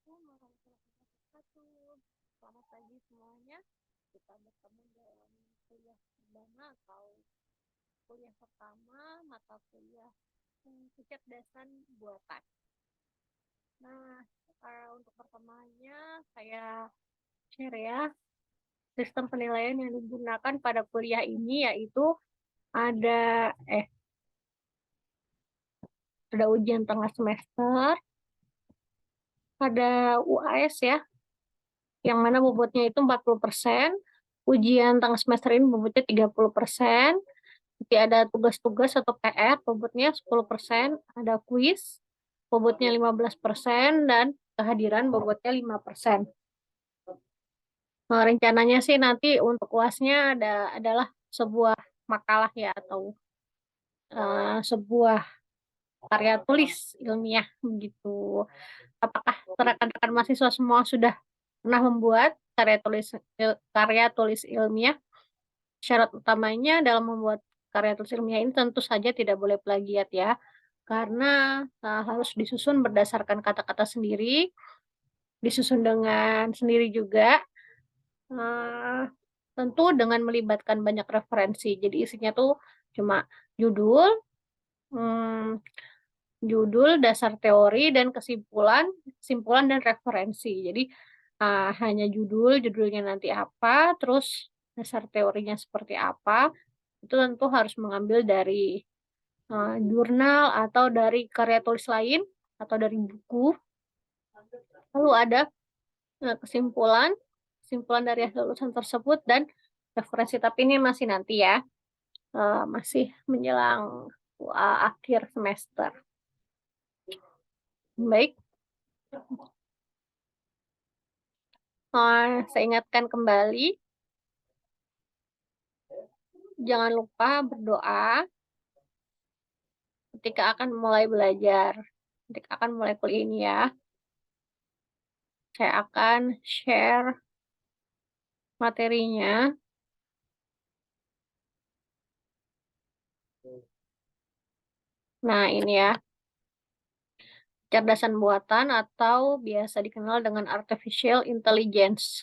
Assalamualaikum warahmatullahi wabarakatuh. Selamat pagi semuanya. Kita bertemu dalam kuliah perdana atau kuliah pertama mata kuliah kecerdasan buatan. Nah, untuk pertamanya saya share ya sistem penilaian yang digunakan pada kuliah ini yaitu ada ada ujian tengah semester, ada UAS ya, yang mana bobotnya itu 40%, ujian tengah semester ini bobotnya 30%, nanti ada tugas-tugas atau PR, bobotnya 10%, ada kuis, bobotnya 15%, dan kehadiran bobotnya 5%. Nah, rencananya sih nanti untuk UASnya adalah sebuah makalah ya, atau sebuah karya tulis ilmiah begitu. Apakah rekan-rekan mahasiswa semua sudah pernah membuat karya tulis ilmiah? Syarat utamanya dalam membuat karya tulis ilmiah ini tentu saja tidak boleh plagiat ya, karena harus disusun berdasarkan kata-kata sendiri, disusun dengan sendiri juga, eh, tentu dengan melibatkan banyak referensi. Jadi isinya tuh cuma judul, hmm, dasar teori dan kesimpulan, kesimpulan dan referensi. Jadi hanya judulnya nanti apa, terus dasar teorinya seperti apa, itu tentu harus mengambil dari jurnal atau dari karya tulis lain atau dari buku. Lalu ada kesimpulan, kesimpulan dari hasil tulisan tersebut dan referensi. Tapi ini masih nanti ya, masih menjelang akhir semester. Baik, saya ingatkan kembali, jangan lupa berdoa ketika akan mulai belajar, ketika akan mulai kuliah ini ya. Saya akan share materinya. Nah, ini ya, kecerdasan buatan atau biasa dikenal dengan artificial intelligence.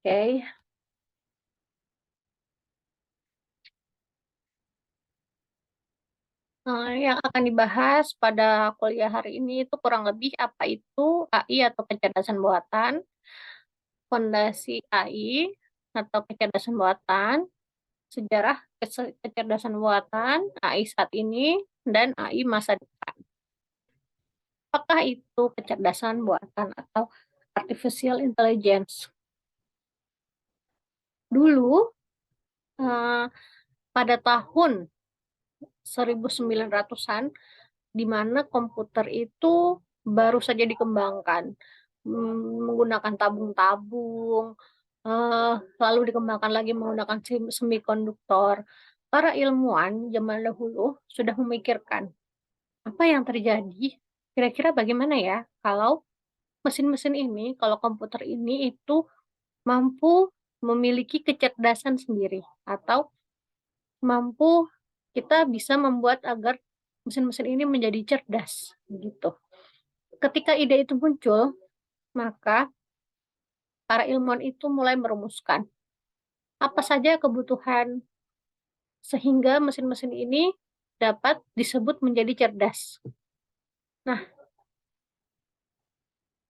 Oke. Yang akan dibahas pada kuliah hari ini itu kurang lebih apa itu AI atau kecerdasan buatan, fondasi AI atau kecerdasan buatan, sejarah kecerdasan buatan, AI saat ini, dan AI masa depan. Apakah itu kecerdasan buatan atau artificial intelligence? Dulu, eh, pada tahun 1900-an, di mana komputer itu baru saja dikembangkan, menggunakan tabung-tabung, lalu dikembangkan lagi menggunakan semikonduktor. Para ilmuwan zaman dahulu sudah memikirkan, apa yang terjadi? Kira-kira bagaimana ya kalau mesin-mesin ini, kalau komputer ini itu mampu memiliki kecerdasan sendiri, atau mampu kita bisa membuat agar mesin-mesin ini menjadi cerdas, gitu. Ketika ide itu muncul, maka para ilmuwan itu mulai merumuskan apa saja kebutuhan sehingga mesin-mesin ini dapat disebut menjadi cerdas. Nah,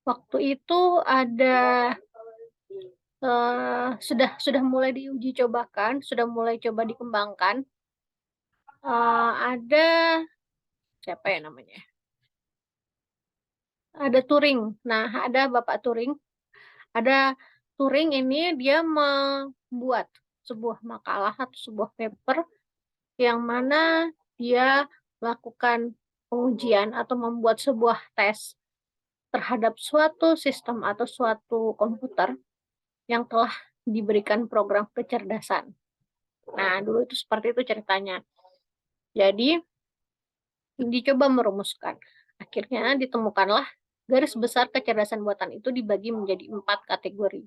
waktu itu ada sudah mulai diuji cobakan, sudah mulai coba dikembangkan. Ada siapa ya namanya? Ada Turing. Nah, ada Bapak Turing. Ada Turing ini dia membuat sebuah makalah atau sebuah paper yang mana dia melakukan pengujian atau membuat sebuah tes terhadap suatu sistem atau suatu komputer yang telah diberikan program kecerdasan. Nah, dulu itu seperti itu ceritanya. Jadi, dicoba merumuskan. Akhirnya ditemukanlah garis besar kecerdasan buatan itu dibagi menjadi 4 kategori.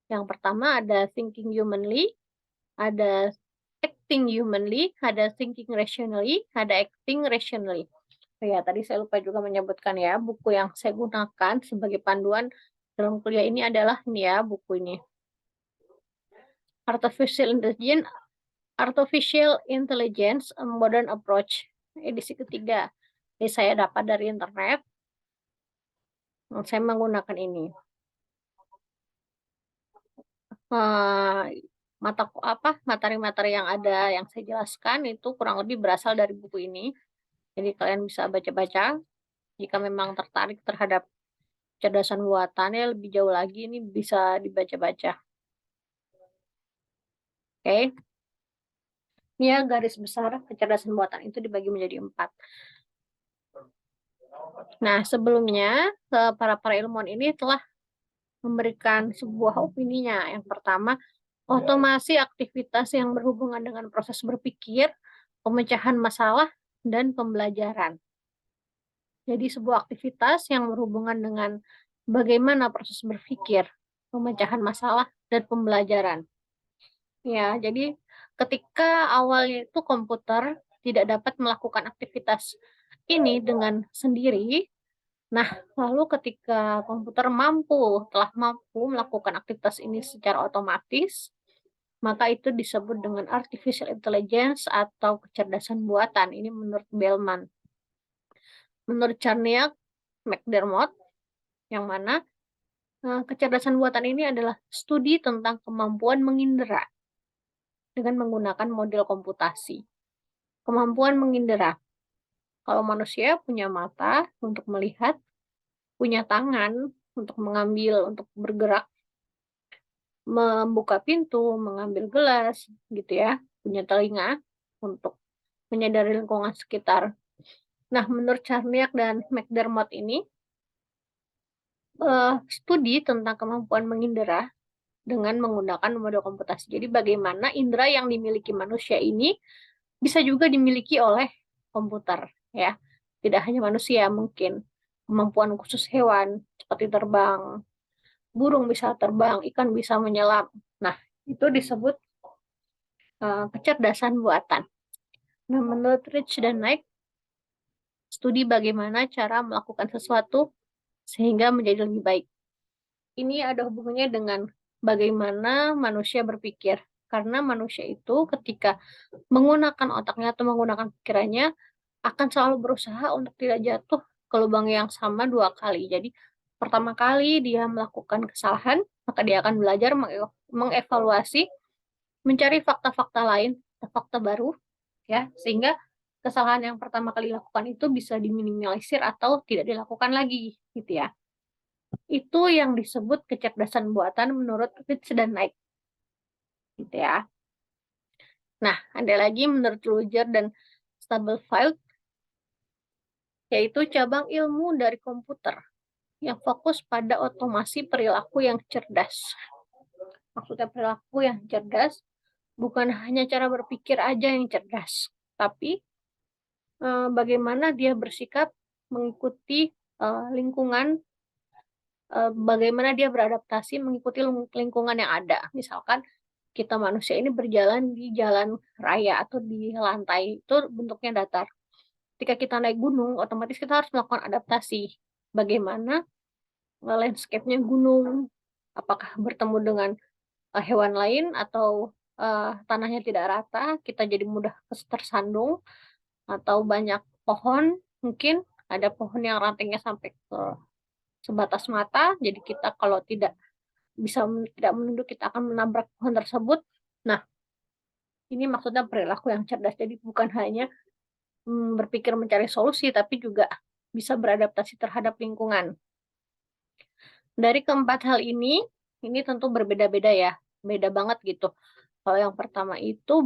Yang pertama ada thinking humanly, ada acting humanly, ada thinking rationally, ada acting rationally. Ya, tadi saya lupa juga menyebutkan ya, buku yang saya gunakan sebagai panduan dalam kuliah ini adalah ini ya, buku ini. Artificial Intelligence, Artificial Intelligence, A Modern Approach, edisi ketiga. Jadi saya dapat dari internet, saya menggunakan ini. Materi-materi yang ada yang saya jelaskan itu kurang lebih berasal dari buku ini. Jadi kalian bisa baca-baca jika memang tertarik terhadap kecerdasan buatannya lebih jauh lagi, ini bisa dibaca-baca. Oke. Ini ya garis besar kecerdasan buatan itu dibagi menjadi 4. Nah, sebelumnya para ilmuwan ini telah memberikan sebuah opininya. Yang pertama, otomasi aktivitas yang berhubungan dengan proses berpikir, pemecahan masalah, dan pembelajaran. Jadi sebuah aktivitas yang berhubungan dengan bagaimana proses berpikir, pemecahan masalah, dan pembelajaran. Ya, jadi ketika awalnya itu komputer tidak dapat melakukan aktivitas ini dengan sendiri, nah lalu ketika komputer telah mampu melakukan aktivitas ini secara otomatis, maka itu disebut dengan artificial intelligence atau kecerdasan buatan. Ini menurut Bellman. Menurut Charniak McDermott, yang mana kecerdasan buatan ini adalah studi tentang kemampuan mengindera dengan menggunakan model komputasi. Kemampuan mengindera. Kalau manusia punya mata untuk melihat, punya tangan untuk mengambil, untuk bergerak, membuka pintu, mengambil gelas, gitu ya. Punya telinga untuk menyadari lingkungan sekitar. Nah, menurut Charniak dan McDermott ini, studi tentang kemampuan mengindera dengan menggunakan model komputasi. Jadi bagaimana indera yang dimiliki manusia ini bisa juga dimiliki oleh komputer, ya. Tidak hanya manusia, mungkin kemampuan khusus hewan seperti terbang, burung bisa terbang, ikan bisa menyelam. Nah, itu disebut kecerdasan buatan. Nah, menurut Rich dan Knight, studi bagaimana cara melakukan sesuatu sehingga menjadi lebih baik. Ini ada hubungannya dengan bagaimana manusia berpikir. Karena manusia itu ketika menggunakan otaknya atau menggunakan pikirannya, akan selalu berusaha untuk tidak jatuh ke lubang yang sama 2 kali. Jadi, pertama kali dia melakukan kesalahan, maka dia akan belajar mengevaluasi, mencari fakta-fakta lain, fakta baru, ya, sehingga kesalahan yang pertama kali dilakukan itu bisa diminimalisir atau tidak dilakukan lagi, gitu ya. Itu yang disebut kecerdasan buatan menurut Fritz dan Knight, gitu ya. Nah, ada lagi menurut Luger dan Stubblefield, yaitu cabang ilmu dari komputer yang fokus pada otomasi perilaku yang cerdas. Maksudnya perilaku yang cerdas bukan hanya cara berpikir aja yang cerdas, tapi bagaimana dia bersikap mengikuti lingkungan, bagaimana dia beradaptasi mengikuti lingkungan yang ada. Misalkan kita manusia ini berjalan di jalan raya atau di lantai, itu bentuknya datar. Ketika kita naik gunung, otomatis kita harus melakukan adaptasi. Bagaimana landscape-nya gunung, apakah bertemu dengan hewan lain atau tanahnya tidak rata, kita jadi mudah tersandung, atau banyak pohon, mungkin ada pohon yang rantingnya sampai ke sebatas mata, jadi kita kalau tidak tidak menunduk, kita akan menabrak pohon tersebut. Nah, ini maksudnya perilaku yang cerdas, jadi bukan hanya berpikir mencari solusi, tapi juga bisa beradaptasi terhadap lingkungan. Dari keempat hal ini tentu berbeda-beda ya, beda banget gitu. Kalau yang pertama itu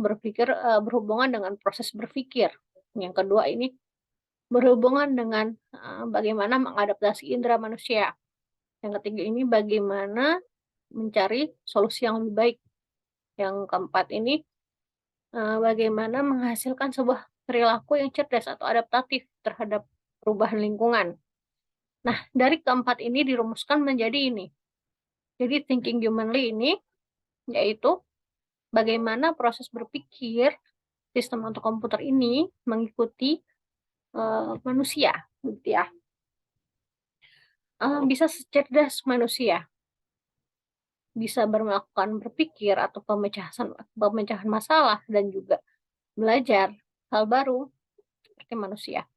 berhubungan dengan proses berpikir. Yang kedua ini berhubungan dengan bagaimana mengadaptasi indera manusia. Yang ketiga ini bagaimana mencari solusi yang lebih baik. Yang keempat ini bagaimana menghasilkan sebuah perilaku yang cerdas atau adaptatif terhadap perubahan lingkungan. Nah, dari keempat ini dirumuskan menjadi ini. Jadi thinking humanly ini yaitu bagaimana proses berpikir sistem untuk komputer ini mengikuti manusia, gitu ya. Bisa secerdas manusia, bisa melakukan berpikir atau pemecahan masalah dan juga belajar hal baru seperti manusia.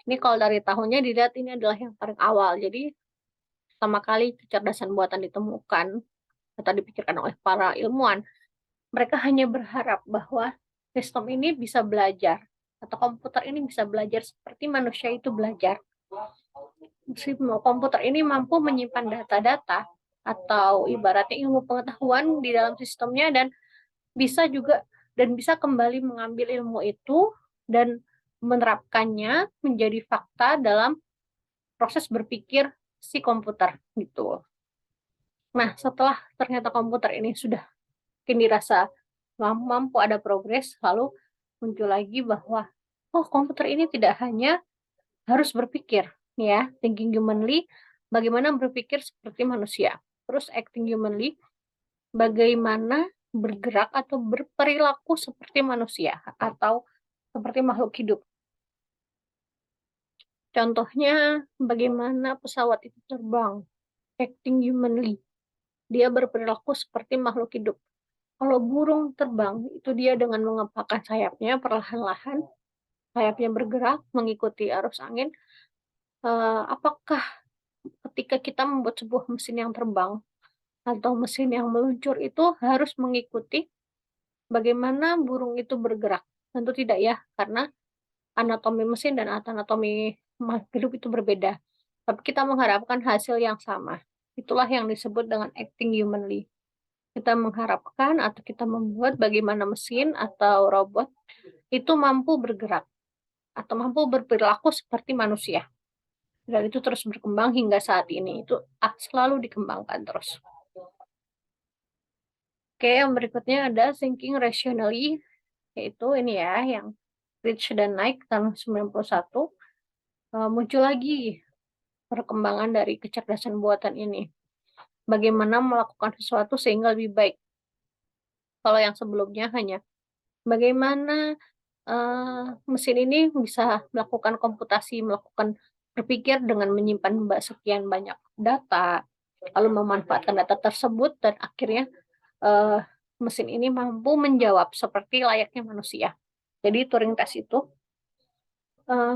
Ini kalau dari tahunnya dilihat ini adalah yang paling awal. Jadi pertama kali kecerdasan buatan ditemukan atau dipikirkan oleh para ilmuwan, mereka hanya berharap bahwa sistem ini bisa belajar atau komputer ini bisa belajar seperti manusia itu belajar. Komputer ini mampu menyimpan data-data atau ibaratnya ilmu pengetahuan di dalam sistemnya dan bisa kembali mengambil ilmu itu dan menerapkannya menjadi fakta dalam proses berpikir si komputer gitu. Nah, setelah ternyata komputer ini sudah mungkin dirasa mampu ada progres, lalu muncul lagi bahwa oh komputer ini tidak hanya harus berpikir, ya, thinking humanly, bagaimana berpikir seperti manusia. Terus acting humanly, bagaimana bergerak atau berperilaku seperti manusia atau seperti makhluk hidup. Contohnya, bagaimana pesawat itu terbang, acting humanly. Dia berperilaku seperti makhluk hidup. Kalau burung terbang, itu dia dengan mengepakkan sayapnya perlahan-lahan, sayapnya bergerak mengikuti arus angin. Apakah ketika kita membuat sebuah mesin yang terbang atau mesin yang meluncur itu harus mengikuti bagaimana burung itu bergerak? Tentu tidak ya, karena anatomi mesin dan anatomi makhluk hidup itu berbeda. Tapi kita mengharapkan hasil yang sama. Itulah yang disebut dengan acting humanly. Kita mengharapkan atau kita membuat bagaimana mesin atau robot itu mampu bergerak atau mampu berperilaku seperti manusia. Dan itu terus berkembang hingga saat ini. Itu selalu dikembangkan terus. Oke, yang berikutnya ada thinking rationally, yaitu ini ya, yang Rich dan Naik tahun 91. Muncul lagi perkembangan dari kecerdasan buatan ini. Bagaimana melakukan sesuatu sehingga lebih baik. Kalau yang sebelumnya hanya bagaimana mesin ini bisa melakukan komputasi, melakukan berpikir dengan menyimpan sekian banyak data, lalu memanfaatkan data tersebut, dan akhirnya uh, mesin ini mampu menjawab seperti layaknya manusia. Jadi Turing test itu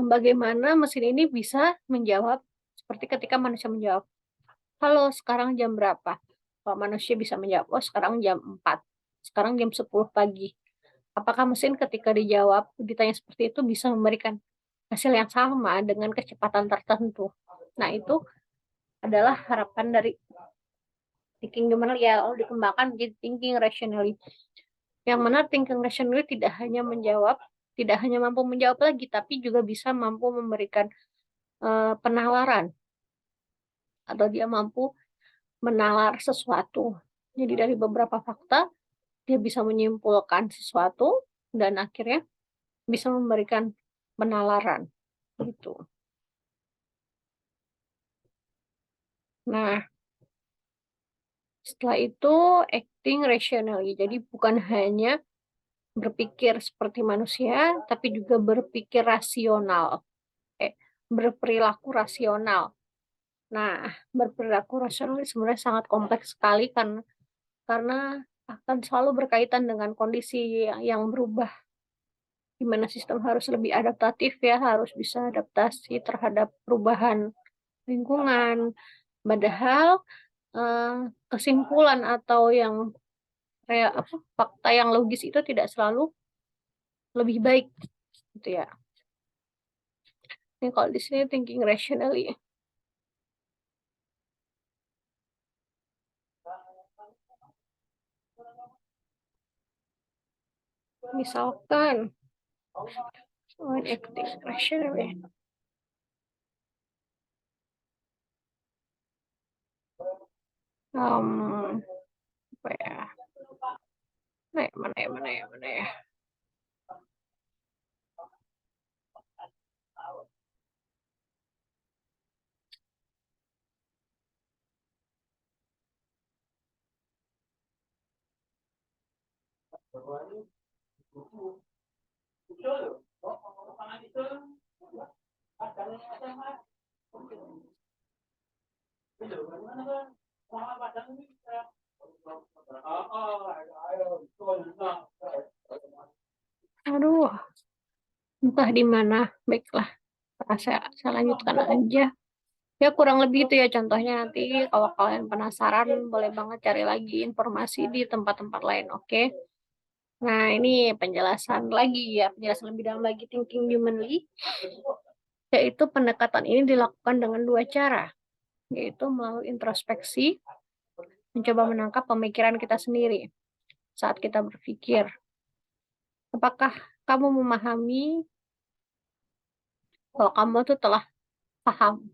bagaimana mesin ini bisa menjawab seperti ketika manusia menjawab, halo, sekarang jam berapa? Kalau manusia bisa menjawab, oh sekarang jam 4, sekarang jam 10 pagi. Apakah mesin ketika ditanya seperti itu bisa memberikan hasil yang sama dengan kecepatan tertentu? Nah, itu adalah harapan dari thinking human ya, dikembangkan menjadi thinking rationally. Yang mana thinking rationally tidak hanya mampu menjawab lagi, tapi juga bisa mampu memberikan penalaran atau dia mampu menalar sesuatu. Jadi dari beberapa fakta dia bisa menyimpulkan sesuatu dan akhirnya bisa memberikan penalaran gitu. Nah, setelah itu acting rationally. Jadi bukan hanya berpikir seperti manusia, tapi juga berpikir rasional, berperilaku rasional. Nah, berperilaku rasional sebenarnya sangat kompleks sekali karena akan selalu berkaitan dengan kondisi yang berubah, di mana sistem harus lebih adaptatif ya, harus bisa adaptasi terhadap perubahan lingkungan. Padahal kesimpulan atau fakta yang logis itu tidak selalu lebih baik gitu ya. Ini kalau di sini thinking rationally. Misalkan when acting rationally. Apa ya? Mana ya? Aduh, entah di mana. Baiklah, saya lanjutkan aja. Ya kurang lebih itu ya contohnya, nanti kalau kalian penasaran boleh banget cari lagi informasi di tempat-tempat lain, oke? Nah, ini penjelasan lagi ya, penjelasan lebih dalam lagi thinking humanly, yaitu pendekatan ini dilakukan dengan dua cara, yaitu melalui introspeksi, mencoba menangkap pemikiran kita sendiri saat kita berpikir. Apakah kamu memahami bahwa kamu tuh telah paham?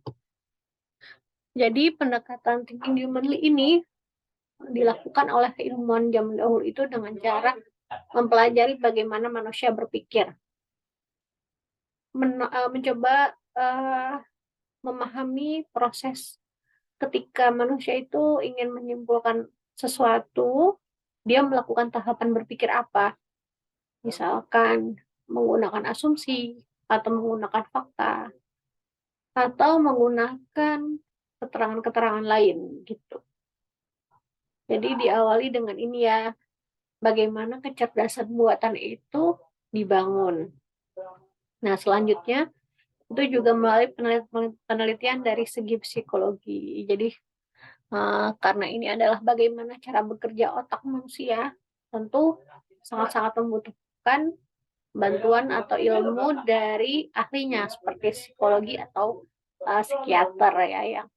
Jadi pendekatan thinking humanly ini dilakukan oleh ilmuwan zaman dahulu itu dengan cara mempelajari bagaimana manusia berpikir, mencoba memahami proses ketika manusia itu ingin menyimpulkan sesuatu, dia melakukan tahapan berpikir apa, misalkan menggunakan asumsi atau menggunakan fakta atau menggunakan keterangan-keterangan lain gitu. Jadi diawali dengan ini ya, bagaimana kecerdasan buatan itu dibangun. Nah, selanjutnya itu juga melalui penelitian dari segi psikologi. Jadi karena ini adalah bagaimana cara bekerja otak manusia, tentu sangat-sangat membutuhkan bantuan atau ilmu dari ahlinya seperti psikologi atau psikiater ya, yang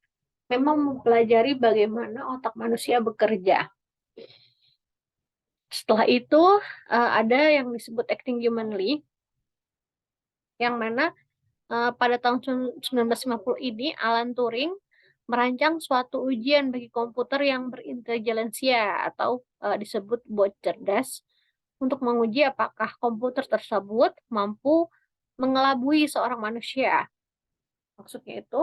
memang mempelajari bagaimana otak manusia bekerja. Setelah itu ada yang disebut acting humanly, yang mana pada tahun 1950 ini Alan Turing merancang suatu ujian bagi komputer yang berintelijensia atau disebut bot cerdas untuk menguji apakah komputer tersebut mampu mengelabui seorang manusia. Maksudnya itu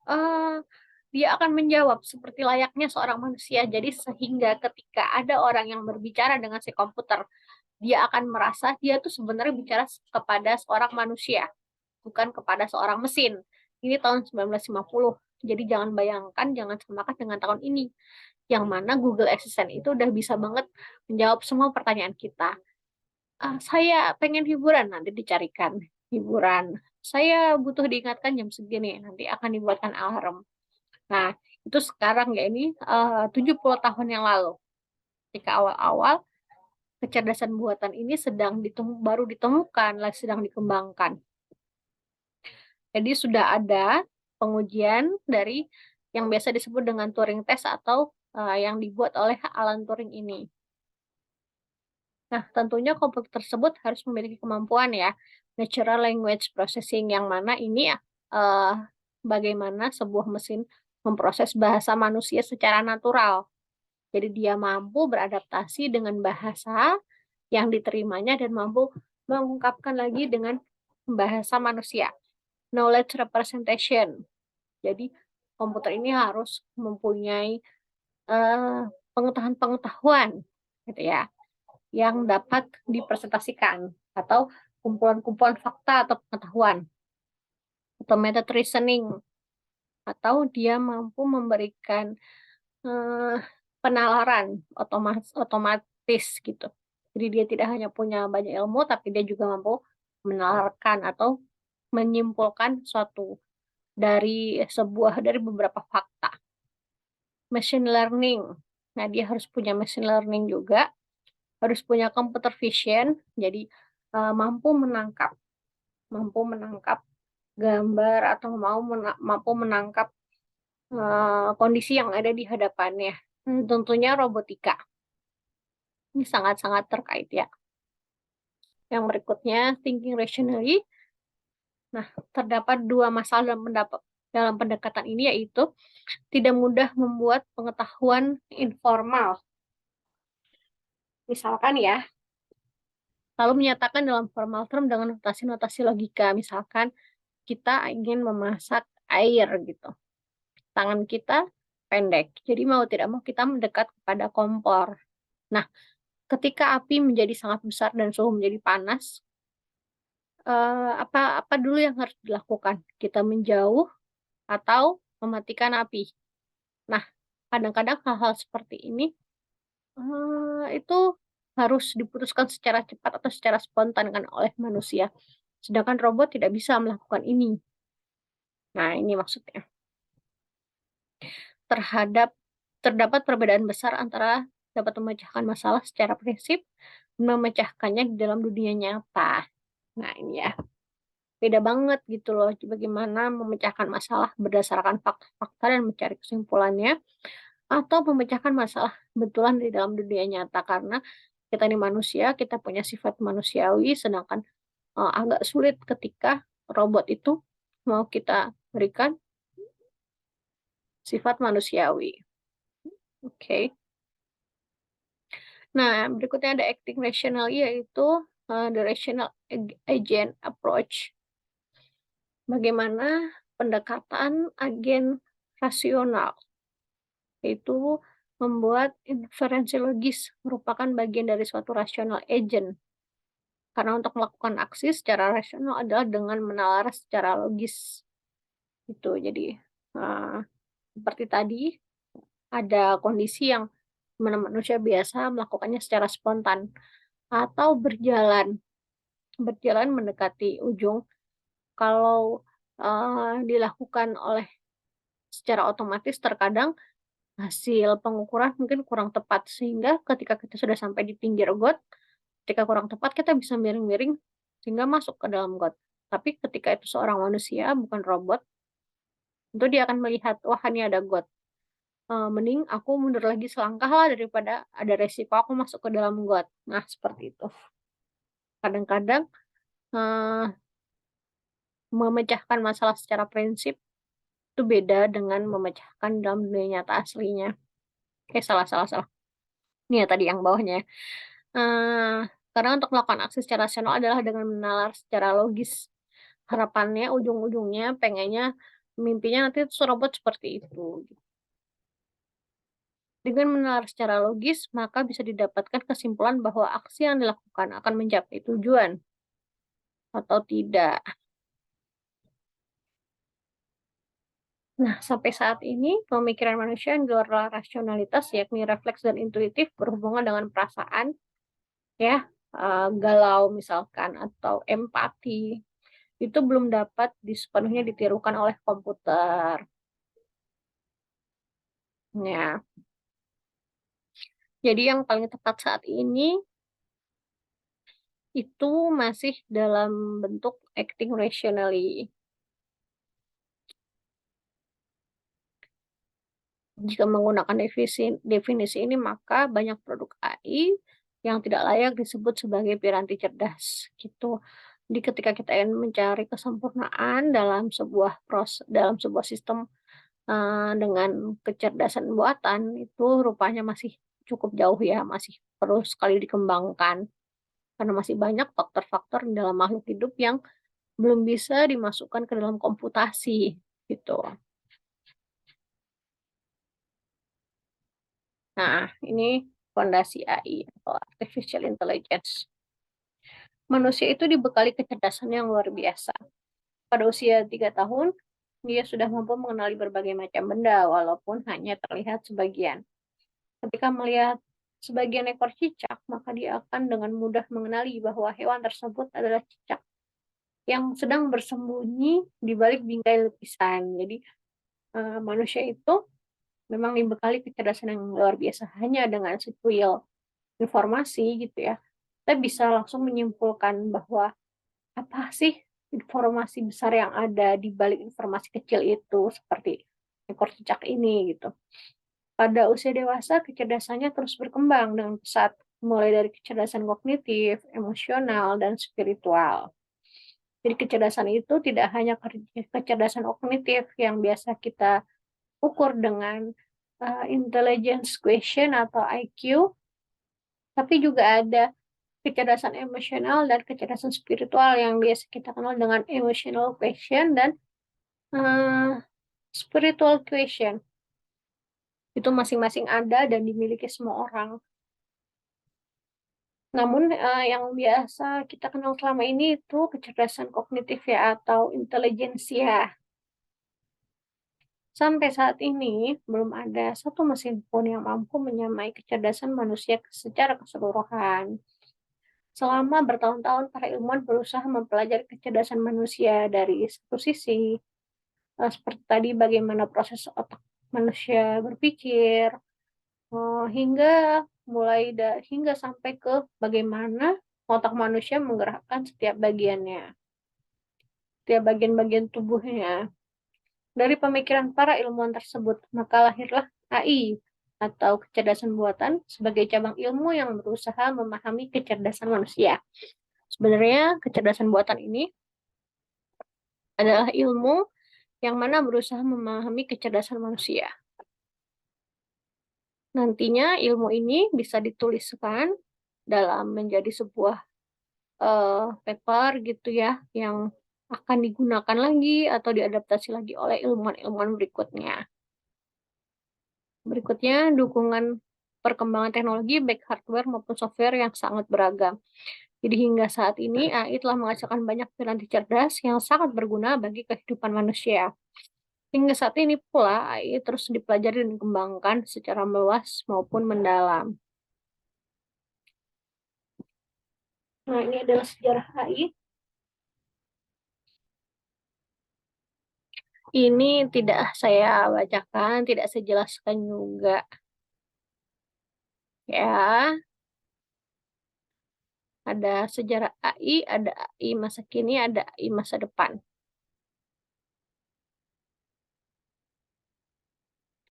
uh, dia akan menjawab seperti layaknya seorang manusia. Jadi sehingga ketika ada orang yang berbicara dengan si komputer, dia akan merasa dia tuh sebenarnya bicara kepada seorang manusia, bukan kepada seorang mesin. Ini tahun 1950. Jadi jangan bayangkan, jangan samakan dengan tahun ini, yang mana Google Assistant itu udah bisa banget menjawab semua pertanyaan kita. Saya pengen hiburan, nanti dicarikan hiburan. Saya butuh diingatkan jam segini, nanti akan dibuatkan alarm. Nah, itu sekarang ya, ini 70 tahun yang lalu. Ketika awal-awal kecerdasan buatan ini baru ditemukan, sedang dikembangkan. Jadi sudah ada pengujian dari yang biasa disebut dengan Turing Test atau yang dibuat oleh Alan Turing ini. Nah, tentunya komputer tersebut harus memiliki kemampuan ya, natural language processing, yang mana ini bagaimana sebuah mesin memproses bahasa manusia secara natural. Jadi dia mampu beradaptasi dengan bahasa yang diterimanya dan mampu mengungkapkan lagi dengan bahasa manusia. Knowledge representation. Jadi komputer ini harus mempunyai pengetahuan-pengetahuan gitu ya, yang dapat dipresentasikan atau kumpulan-kumpulan fakta atau pengetahuan, atau method reasoning, atau dia mampu memberikan penalaran otomatis gitu. Jadi dia tidak hanya punya banyak ilmu, tapi dia juga mampu menalarkan atau menyimpulkan suatu dari beberapa fakta. Machine learning. Nah, dia harus punya machine learning juga, harus punya computer vision, jadi mampu menangkap gambar atau mampu menangkap kondisi yang ada di hadapannya. Tentunya robotika. Ini sangat-sangat terkait ya. Yang berikutnya, thinking rationally. Nah, terdapat dua masalah dalam pendekatan ini, yaitu tidak mudah membuat pengetahuan informal. Misalkan ya, lalu menyatakan dalam formal term dengan notasi-notasi logika. Misalkan kita ingin memasak air gitu. Tangan kita pendek. Jadi mau tidak mau kita mendekat kepada kompor. Nah, ketika api menjadi sangat besar dan suhu menjadi panas, apa dulu yang harus dilakukan? Kita menjauh atau mematikan api? Nah, kadang-kadang hal-hal seperti ini, itu harus diputuskan secara cepat atau secara spontan kan oleh manusia, sedangkan robot tidak bisa melakukan ini. Nah, ini maksudnya. Terdapat perbedaan besar antara dapat memecahkan masalah secara prinsip, dan memecahkannya di dalam dunia nyata. Nah, ini ya, beda banget gitu loh, bagaimana memecahkan masalah berdasarkan fakta-fakta dan mencari kesimpulannya, atau memecahkan masalah kebetulan di dalam dunia nyata. Karena kita ini manusia, kita punya sifat manusiawi, sedangkan, agak sulit ketika robot itu mau kita berikan sifat manusiawi. Oke. Nah, berikutnya ada acting rational, yaitu, the rational agent approach. Bagaimana pendekatan agen rasional, yaitu membuat inferensi logis merupakan bagian dari suatu rational agent. Karena untuk melakukan aksi secara rasional adalah dengan menalar secara logis. Gitu. Jadi, eee, seperti tadi, ada kondisi yang mana manusia biasa melakukannya secara spontan atau berjalan mendekati ujung. Kalau, dilakukan oleh secara otomatis terkadang hasil pengukuran mungkin kurang tepat, sehingga ketika kita sudah sampai di pinggir got, ketika kurang tepat kita bisa miring-miring sehingga masuk ke dalam got. Tapi ketika itu seorang manusia bukan robot, tentu dia akan melihat, "Wah, ini ada got, mending aku mundur lagi selangkah lah daripada ada resiko aku masuk ke dalam got." Nah, seperti itu. Kadang-kadang, eee, memecahkan masalah secara prinsip itu beda dengan memecahkan dalam dunia nyata aslinya. Salah salah salah. Ini ya tadi yang bawahnya ya. Karena untuk melakukan aksi secara rasional adalah dengan menalar secara logis. Harapannya ujung-ujungnya pengennya mimpinya nanti tuh robot seperti itu. Dengan menalar secara logis, maka bisa didapatkan kesimpulan bahwa aksi yang dilakukan akan mencapai tujuan atau tidak. Nah, sampai saat ini pemikiran manusia yang di luar rasionalitas, yakni refleks dan intuitif, berhubungan dengan perasaan, ya, galau misalkan atau empati, itu belum dapat sepenuhnya ditirukan oleh komputer. Ya, jadi yang paling tepat saat ini itu masih dalam bentuk acting rationally. Jika menggunakan definisi ini, maka banyak produk AI yang tidak layak disebut sebagai piranti cerdas, gitu. Jadi ketika kita ingin mencari kesempurnaan dalam sebuah sistem, dengan kecerdasan buatan, itu rupanya masih cukup jauh ya, masih perlu sekali dikembangkan. Karena masih banyak faktor-faktor dalam makhluk hidup yang belum bisa dimasukkan ke dalam komputasi, gitu. Nah, ini fondasi AI atau artificial intelligence. Manusia itu dibekali kecerdasan yang luar biasa. Pada usia 3 tahun, dia sudah mampu mengenali berbagai macam benda walaupun hanya terlihat sebagian. Ketika melihat sebagian ekor cicak, maka dia akan dengan mudah mengenali bahwa hewan tersebut adalah cicak yang sedang bersembunyi di balik bingkai lukisan. Jadi, manusia itu memang dibekali kecerdasan yang luar biasa. Hanya dengan secuil informasi gitu ya, kita bisa langsung menyimpulkan bahwa apa sih informasi besar yang ada di balik informasi kecil itu, seperti ekor cicak ini gitu. Pada usia dewasa, kecerdasannya terus berkembang dengan pesat, mulai dari kecerdasan kognitif, emosional, dan spiritual. Jadi kecerdasan itu tidak hanya kecerdasan kognitif yang biasa kita ukur dengan intelligence quotient atau IQ, tapi juga ada kecerdasan emosional dan kecerdasan spiritual yang biasa kita kenal dengan emotional quotient dan spiritual quotient. Itu masing-masing ada dan dimiliki semua orang. Namun yang biasa kita kenal selama ini itu kecerdasan kognitif ya atau intelijensia. Sampai saat ini belum ada satu mesin pun yang mampu menyamai kecerdasan manusia secara keseluruhan. Selama bertahun-tahun para ilmuwan berusaha mempelajari kecerdasan manusia dari satu sisi, seperti tadi bagaimana proses otak manusia berpikir, hingga hingga sampai ke bagaimana otak manusia menggerakkan setiap bagian-bagian tubuhnya. Dari pemikiran para ilmuwan tersebut, maka lahirlah AI atau kecerdasan buatan sebagai cabang ilmu yang berusaha memahami kecerdasan manusia. Sebenarnya kecerdasan buatan ini adalah ilmu yang mana berusaha memahami kecerdasan manusia. Nantinya ilmu ini bisa dituliskan dalam menjadi sebuah paper gitu ya, yang akan digunakan lagi atau diadaptasi lagi oleh ilmuwan-ilmuwan berikutnya. Berikutnya, dukungan perkembangan teknologi baik hardware maupun software yang sangat beragam. Jadi hingga saat ini AI telah menghasilkan banyak piranti cerdas yang sangat berguna bagi kehidupan manusia. Hingga saat ini pula AI terus dipelajari dan dikembangkan secara meluas maupun mendalam. Nah, ini adalah sejarah AI. Ini tidak saya bacakan, tidak saya jelaskan juga. Ya, ada sejarah AI, ada AI masa kini, ada AI masa depan.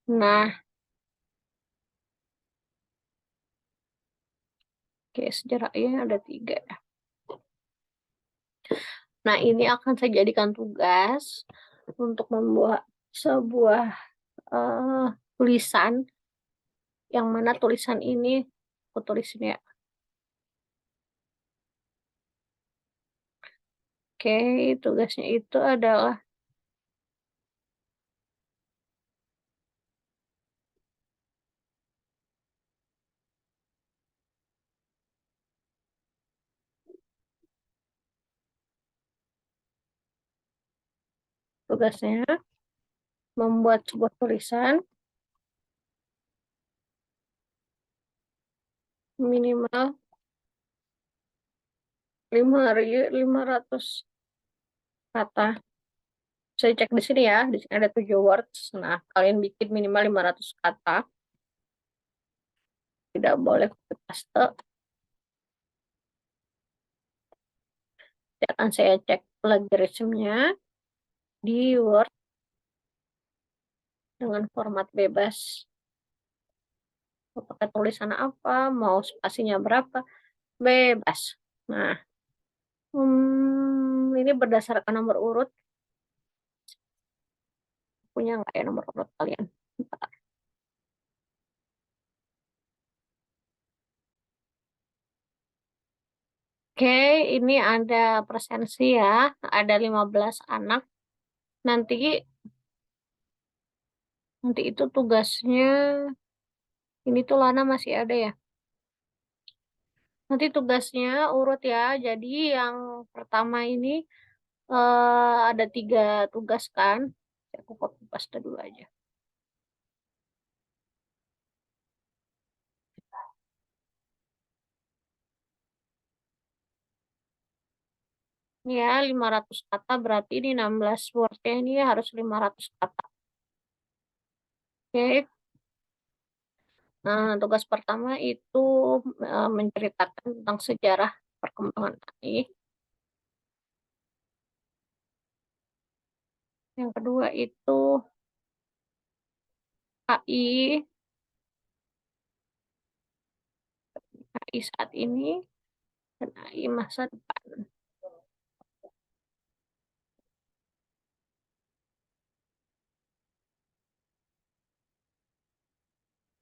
Nah, oke, sejarah AI ada 3. Nah, ini akan saya jadikan tugas untuk membuat sebuah eh, tulisan, yang mana tulisan ini aku tulisin ya. Oke, tugasnya itu adalah tugasnya membuat sebuah tulisan minimal 500 kata. Saya cek di sini ya, di sini ada 7 words. Nah, kalian bikin minimal 500 kata. Tidak boleh copy paste. Akan saya cek plagiarismnya di Word dengan format bebas. Mau pakai tulisan apa, mau spasinya berapa, bebas. Nah, ini berdasarkan nomor urut. Punya nggak ya nomor urut kalian? Oke, ini ada presensi ya. Ada 15 anak. Nanti nanti itu tugasnya, ini tuh Lana masih ada ya. Nanti tugasnya urut ya. Jadi yang pertama ini ada 3 tugas kan. Aku copy paste dulu aja. Ya, 500 kata berarti ini 16 word-nya ini harus 500 kata. Oke. Nah, tugas pertama itu menceritakan tentang sejarah perkembangan AI. Yang kedua itu AI, AI saat ini, dan AI masa depan.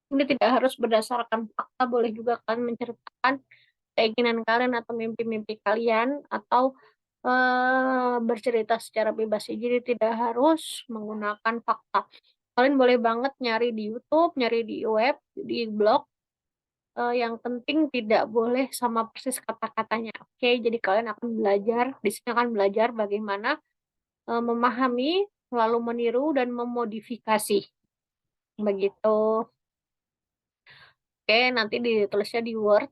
Ini tidak harus berdasarkan fakta, boleh juga kan menceritakan keinginan kalian atau mimpi-mimpi kalian, atau bercerita secara bebas. Jadi tidak harus menggunakan fakta. Kalian boleh banget nyari di YouTube, nyari di web, di blog, yang penting tidak boleh sama persis kata-katanya, oke? Jadi kalian akan belajar, di sini akan belajar bagaimana, memahami, lalu meniru dan memodifikasi, begitu. Oke, nanti ditulisnya di Word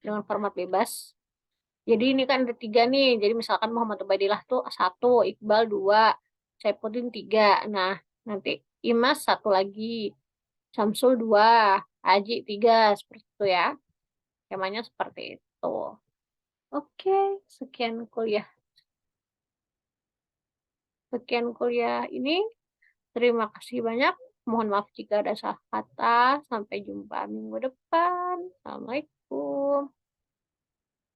dengan format bebas. Jadi ini kan ada 3 nih, jadi misalkan Muhammad Ubaidillah tuh 1, Iqbal 2, Saifuddin 3. Nah, nanti Imas 1 lagi, Syamsul 2, Aji 3, seperti itu ya. Temanya seperti itu. Oke, sekian kuliah ini. Terima kasih banyak. Mohon maaf jika ada salah kata. Sampai jumpa minggu depan. Assalamualaikum.